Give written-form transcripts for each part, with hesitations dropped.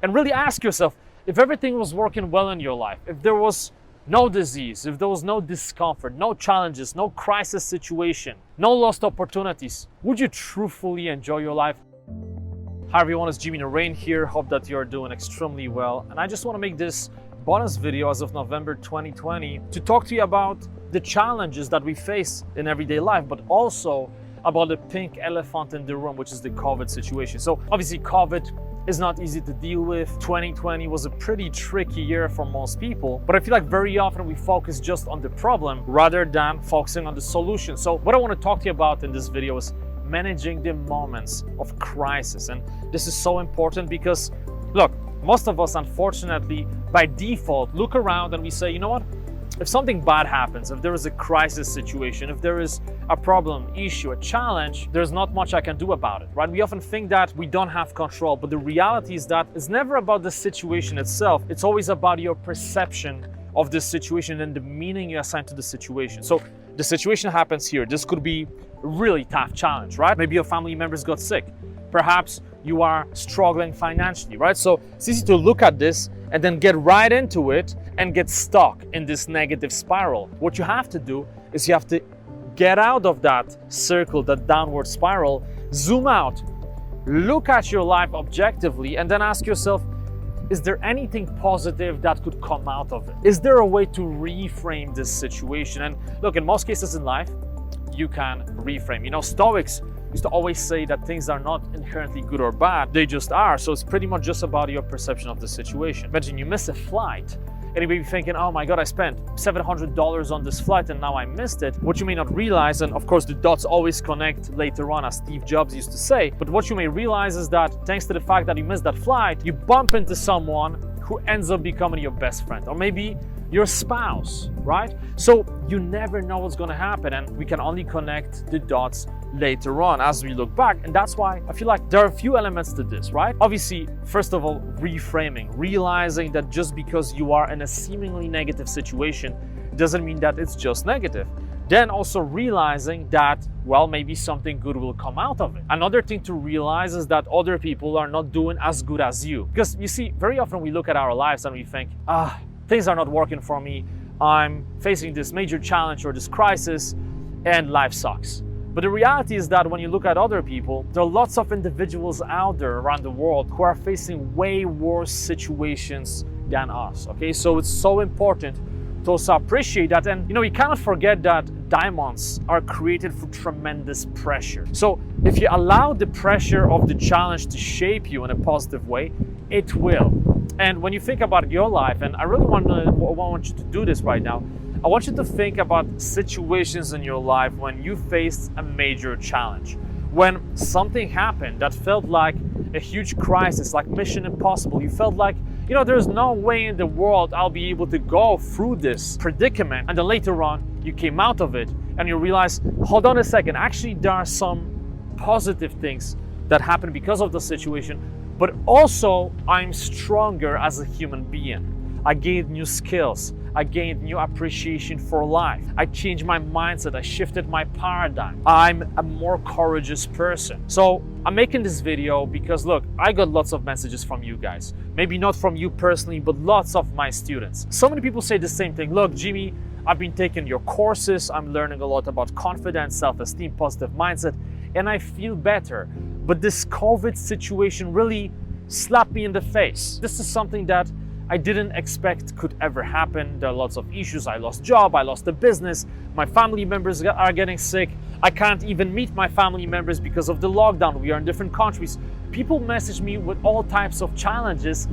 And really ask yourself, if everything was working well in your life, if there was no disease, if there was no discomfort, no challenges, no crisis situation, no lost opportunities, would you truthfully enjoy your life? Hi everyone, it's Jimmy Rain here. Hope that you're doing extremely well. And I just want to make this bonus video as of November 2020 to talk to you about the challenges that we face in everyday life, but also about the pink elephant in the room, which is the COVID situation. So obviously COVID is not easy to deal with. 2020 was a pretty tricky year for most people, but I feel like very often we focus just on the problem rather than focusing on the solution. So what I want to talk to you about in this video is managing the moments of crisis. And this is so important because, look, most of us, unfortunately, by default, look around and we say, you know what? If something bad happens, if there is a crisis situation, if there is a problem, issue, a challenge, there's not much I can do about it, right? We often think that we don't have control, but the reality is that it's never about the situation itself. It's always about your perception of the situation and the meaning you assign to the situation. So the situation happens here. This could be a really tough challenge, right? Maybe your family members got sick. Perhaps you are struggling financially, right? So it's easy to look at this and then get right into it and get stuck in this negative spiral. What you have to do is you have to get out of that circle, that downward spiral, zoom out, look at your life objectively, and then ask yourself, is there anything positive that could come out of it? Is there a way to reframe this situation? And look, in most cases in life, you can reframe. You know, Stoics used to always say that things are not inherently good or bad, they just are. So it's pretty much just about your perception of the situation. Imagine you miss a flight and you may be thinking, oh my God, I spent $700 on this flight and now I missed it. What you may not realize, and of course the dots always connect later on, as Steve Jobs used to say, but what you may realize is that thanks to the fact that you missed that flight, you bump into someone who ends up becoming your best friend, or maybe your spouse, right? So you never know what's going to happen, and we can only connect the dots later on as we look back. And that's why I feel like there are a few elements to this, right? Obviously, first of all, reframing, realizing that just because you are in a seemingly negative situation doesn't mean that it's just negative. Then also realizing that, well, maybe something good will come out of it. Another thing to realize is that other people are not doing as good as you. Because you see, very often we look at our lives and we think, things are not working for me. I'm facing this major challenge or this crisis and life sucks. But the reality is that when you look at other people, there are lots of individuals out there around the world who are facing way worse situations than us, okay? So it's so important to also appreciate that. And you know, you cannot forget that diamonds are created through tremendous pressure. So if you allow the pressure of the challenge to shape you in a positive way, it will. And when you think about your life, and I really want you to do this right now, I want you to think about situations in your life when you faced a major challenge, when something happened that felt like a huge crisis, like Mission Impossible. You felt like, you know, there's no way in the world I'll be able to go through this predicament. And then later on, you came out of it and you realize, hold on a second, actually there are some positive things that happened because of the situation, but also I'm stronger as a human being. I gained new skills. I gained new appreciation for life. I changed my mindset. I shifted my paradigm. I'm a more courageous person. So I'm making this video because, look, I got lots of messages from you guys. Maybe not from you personally, but lots of my students. So many people say the same thing. Look, Jimmy, I've been taking your courses. I'm learning a lot about confidence, self-esteem, positive mindset, and I feel better. But this COVID situation really slapped me in the face. This is something that I didn't expect could ever happen. There are lots of issues. I lost job, I lost a business, my family members are getting sick. I can't even meet my family members because of the lockdown. We are in different countries. People message me with all types of challenges,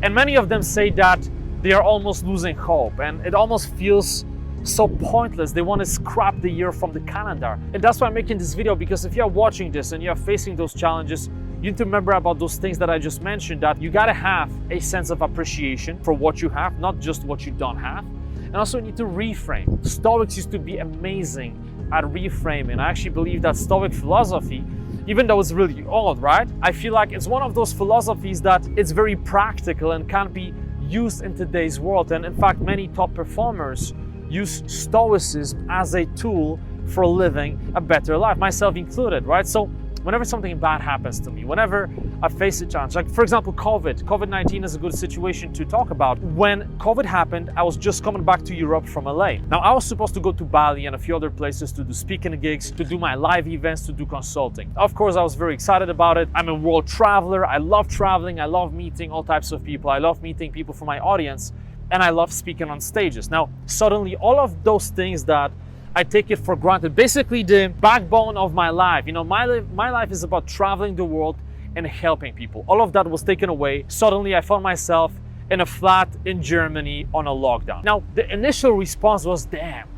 and many of them say that they are almost losing hope, and it almost feels so pointless. They want to scrap the year from the calendar. And that's why I'm making this video, because if you're watching this and you're facing those challenges, you need to remember about those things that I just mentioned, that you gotta have a sense of appreciation for what you have, not just what you don't have. And also you need to reframe. Stoics used to be amazing at reframing. I actually believe that Stoic philosophy, even though it's really old, right? I feel like it's one of those philosophies that it's very practical and can be used in today's world. And in fact, many top performers use Stoicism as a tool for living a better life, myself included, right? So whenever something bad happens to me, whenever I face a challenge, like for example, COVID-19 is a good situation to talk about. When COVID happened, I was just coming back to Europe from LA. Now, I was supposed to go to Bali and a few other places to do speaking gigs, to do my live events, to do consulting. Of course, I was very excited about it. I'm a world traveler. I love traveling. I love meeting all types of people. I love meeting people from my audience, and I love speaking on stages. Now, suddenly all of those things that I take it for granted, basically the backbone of my life. You know, my life is about traveling the world and helping people. All of that was taken away. Suddenly I found myself in a flat in Germany on a lockdown. Now, the initial response was, damn,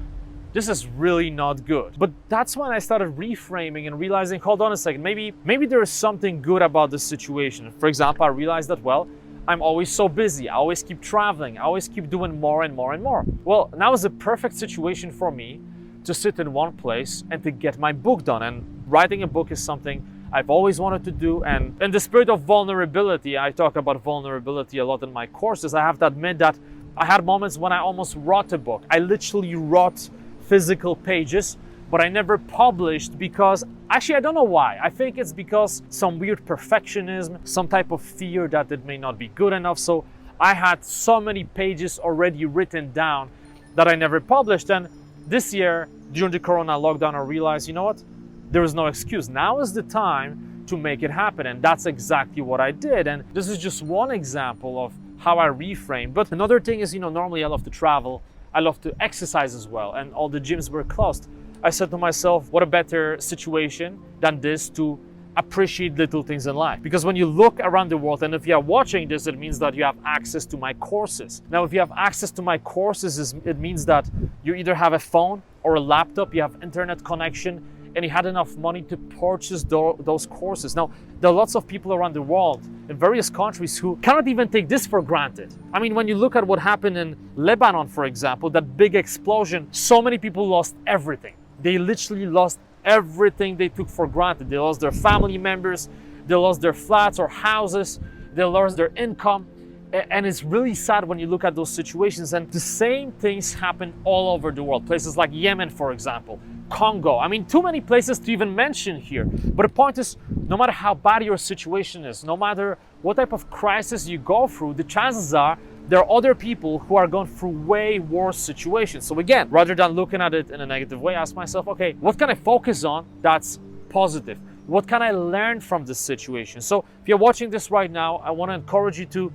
this is really not good. But that's when I started reframing and realizing, hold on a second, maybe there is something good about this situation. For example, I realized that, well, I'm always so busy. I always keep traveling. I always keep doing more and more and more. Well, now is a perfect situation for me to sit in one place and to get my book done. And writing a book is something I've always wanted to do. And in the spirit of vulnerability, I talk about vulnerability a lot in my courses. I have to admit that I had moments when I almost wrote a book. I literally wrote physical pages, but I never published because, actually, I don't know why. I think it's because some weird perfectionism, some type of fear that it may not be good enough. So I had so many pages already written down that I never published. And this year, during the Corona lockdown, I realized, you know what? There is no excuse. Now is the time to make it happen. And that's exactly what I did. And this is just one example of how I reframe. But another thing is, you know, normally I love to travel. I love to exercise as well. And all the gyms were closed. I said to myself, what a better situation than this to appreciate little things in life. Because when you look around the world, and if you are watching this, it means that you have access to my courses. Now, if you have access to my courses, it means that you either have a phone or a laptop, you have internet connection, and you had enough money to purchase those courses. Now, there are lots of people around the world in various countries who cannot even take this for granted. I mean, when you look at what happened in Lebanon, for example, that big explosion, so many people lost everything. They literally lost everything they took for granted. They lost their family members, they lost their flats or houses, they lost their income. And it's really sad when you look at those situations. And the same things happen all over the world. Places like Yemen, for example, Congo. I mean, too many places to even mention here. But the point is, no matter how bad your situation is, no matter what type of crisis you go through, the chances are there are other people who are going through way worse situations. So again, rather than looking at it in a negative way, I ask myself, okay, what can I focus on that's positive? What can I learn from this situation? So if you're watching this right now, I want to encourage you to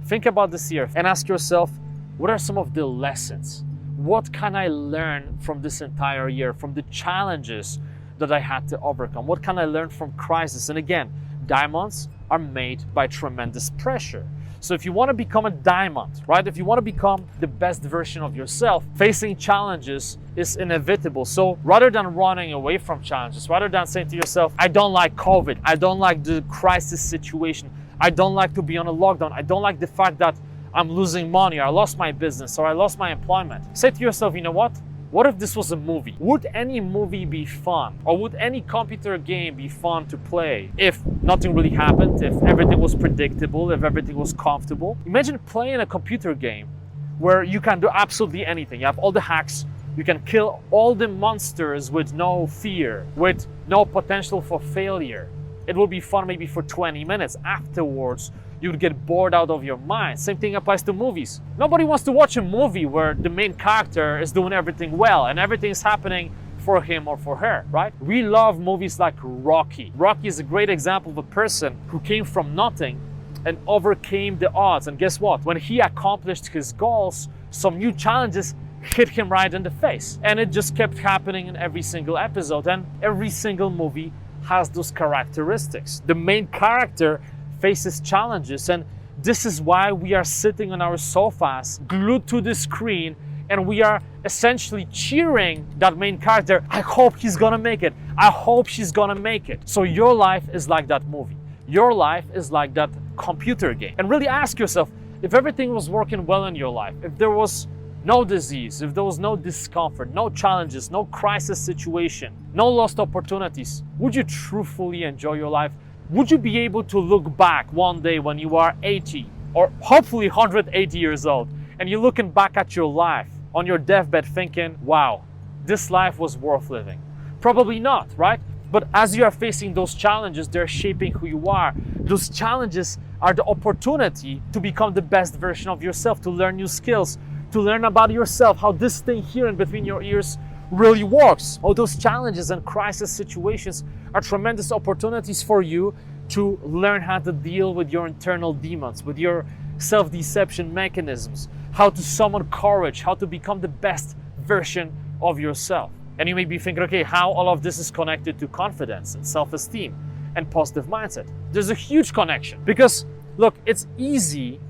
think about this year and ask yourself, what are some of the lessons? What can I learn from this entire year, from the challenges that I had to overcome? What can I learn from crisis? And again, diamonds are made by tremendous pressure. So if you want to become a diamond, right? If you want to become the best version of yourself, facing challenges is inevitable. So rather than running away from challenges, rather than saying to yourself, I don't like COVID, I don't like the crisis situation, I don't like to be on a lockdown, I don't like the fact that I'm losing money, or I lost my business, or I lost my employment. Say to yourself, you know what? What if this was a movie? Would any movie be fun? Or would any computer game be fun to play if nothing really happened, if everything was predictable, if everything was comfortable? Imagine playing a computer game where you can do absolutely anything. You have all the hacks, you can kill all the monsters with no fear, with no potential for failure. It will be fun maybe for 20 minutes. Afterwards, you would get bored out of your mind. Same thing applies to movies. Nobody wants to watch a movie where the main character is doing everything well and everything's happening for him or for her, right? We love movies like Rocky. Rocky is a great example of a person who came from nothing and overcame the odds. And guess what? When he accomplished his goals, some new challenges hit him right in the face. And it just kept happening in every single episode. And every single movie has those characteristics. The main character faces challenges, and this is why we are sitting on our sofas, glued to the screen, and we are essentially cheering that main character. I hope he's gonna make it. I hope she's gonna make it. So your life is like that movie. Your life is like that computer game. And really ask yourself, if everything was working well in your life, if there was no disease, if there was no discomfort, no challenges, no crisis situation, no lost opportunities, would you truthfully enjoy your life? Would you be able to look back one day when you are 80 or hopefully 180 years old and you're looking back at your life on your deathbed thinking, wow, this life was worth living? Probably not, right? But as you are facing those challenges, they're shaping who you are. Those challenges are the opportunity to become the best version of yourself, to learn new skills, to learn about yourself, how this thing here in between your ears really works. All those challenges and crisis situations are tremendous opportunities for you to learn how to deal with your internal demons, with your self-deception mechanisms, how to summon courage, how to become the best version of yourself. And you may be thinking, okay, how all of this is connected to confidence and self-esteem and positive mindset? There's a huge connection because, look, it's easy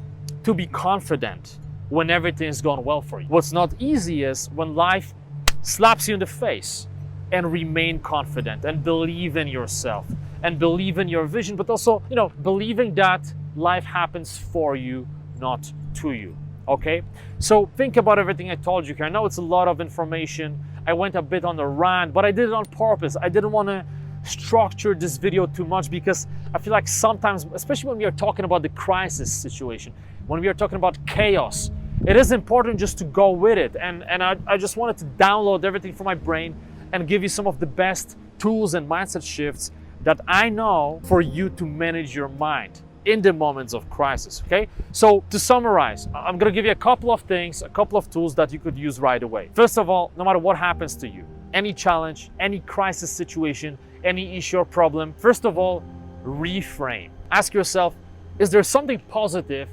to be confident when everything is going well for you. What's not easy is when life slaps you in the face, and remain confident and believe in yourself and believe in your vision, but also, believing that life happens for you, not to you. Okay? So think about everything I told you here. I know it's a lot of information. I went a bit on a rant, but I did it on purpose. I didn't want to structure this video too much because I feel like sometimes, especially when we are talking about the crisis situation, when we are talking about chaos, it is important just to go with it. And I just wanted to download everything from my brain and give you some of the best tools and mindset shifts that I know for you to manage your mind in the moments of crisis, okay? So to summarize, I'm gonna give you a couple of things, a couple of tools that you could use right away. First of all, no matter what happens to you, any challenge, any crisis situation, any issue or problem, first of all, reframe. Ask yourself, is there something positive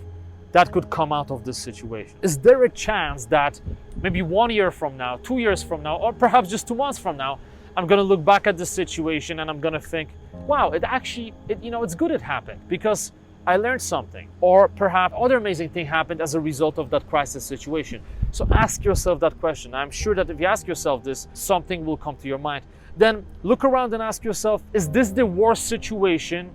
that could come out of this situation? Is there a chance that maybe 1 year from now, 2 years from now, or perhaps just 2 months from now, I'm gonna look back at this situation and I'm gonna think, wow, it's good it happened because I learned something. Or perhaps other amazing thing happened as a result of that crisis situation. So ask yourself that question. I'm sure that if you ask yourself this, something will come to your mind. Then look around and ask yourself, is this the worst situation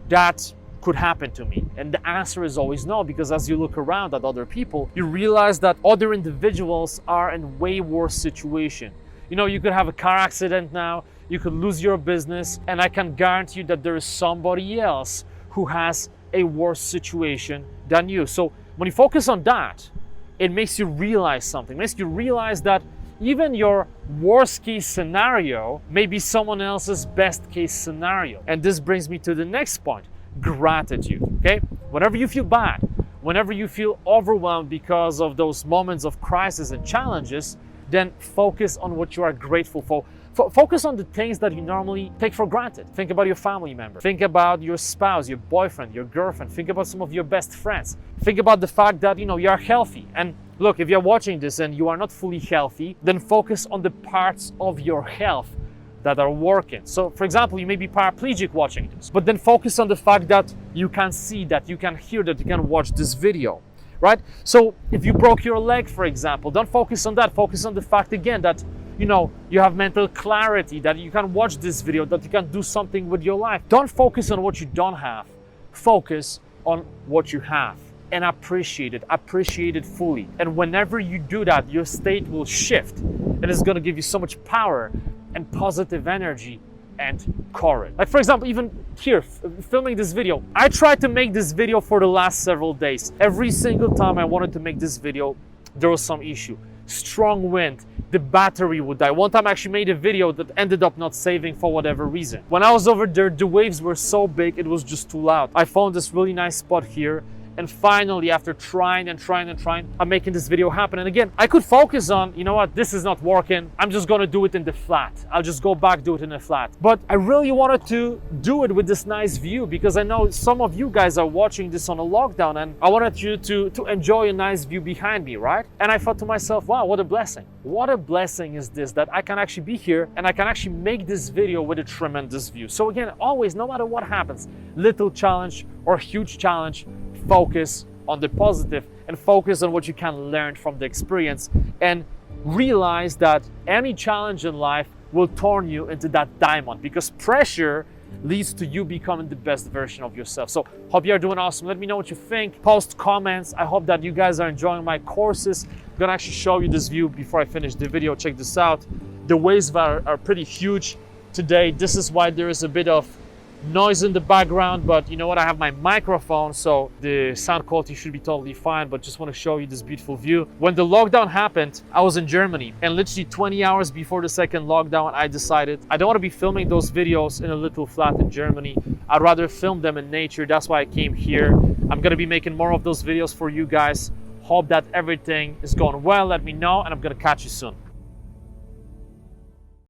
that could happen to me? And the answer is always no, because as you look around at other people, you realize that other individuals are in way worse situation. You could have a car accident now, you could lose your business, and I can guarantee you that there is somebody else who has a worse situation than you. So when you focus on that, it makes you realize something. It makes you realize that even your worst case scenario may be someone else's best case scenario. And this brings me to the next point. Gratitude, okay? Whenever you feel bad, whenever you feel overwhelmed because of those moments of crisis and challenges, then focus on what you are grateful for. Focus on the things that you normally take for granted. Think about your family member. Think about your spouse, your boyfriend, your girlfriend. Think about some of your best friends. Think about the fact that, you are healthy. And look, if you're watching this and you are not fully healthy, then focus on the parts of your health that are working. So for example, you may be paraplegic watching this, but then focus on the fact that you can see, that you can hear, that you can watch this video, right? So if you broke your leg, for example, don't focus on that. Focus on the fact again that, you have mental clarity, that you can watch this video, that you can do something with your life. Don't focus on what you don't have. Focus on what you have and appreciate it fully. And whenever you do that, your state will shift and it's going to give you so much power and positive energy and courage. Like for example, even here, filming this video, I tried to make this video for the last several days. Every single time I wanted to make this video, there was some issue. Strong wind, the battery would die. One time I actually made a video that ended up not saving for whatever reason. When I was over there, the waves were so big, it was just too loud. I found this really nice spot here. And finally, after trying, I'm making this video happen. And again, I could focus on, this is not working. I'm just gonna do it in the flat. I'll just go back, do it in the flat. But I really wanted to do it with this nice view because I know some of you guys are watching this on a lockdown and I wanted you to enjoy a nice view behind me, right? And I thought to myself, wow, what a blessing. What a blessing is this, that I can actually be here and I can actually make this video with a tremendous view. So again, always, no matter what happens, little challenge or huge challenge, focus on the positive and focus on what you can learn from the experience and realize that any challenge in life will turn you into that diamond because pressure leads to you becoming the best version of yourself. So hope you are doing awesome. Let me know what you think. Post comments. I hope that you guys are enjoying my courses. I'm gonna actually show you this view before I finish the video. Check this out. The waves are pretty huge today. This is why there is a bit of noise in the background, but you know what, I have my microphone, so the sound quality should be totally fine. But just want to show you this beautiful view. When the lockdown happened, I was in Germany, and literally 20 hours before the second lockdown, I decided I don't want to be filming those videos in a little flat in Germany. I'd rather film them in nature. That's why I came here. I'm gonna be making more of those videos for you guys. Hope that everything is going well. Let me know, and I'm gonna catch you soon.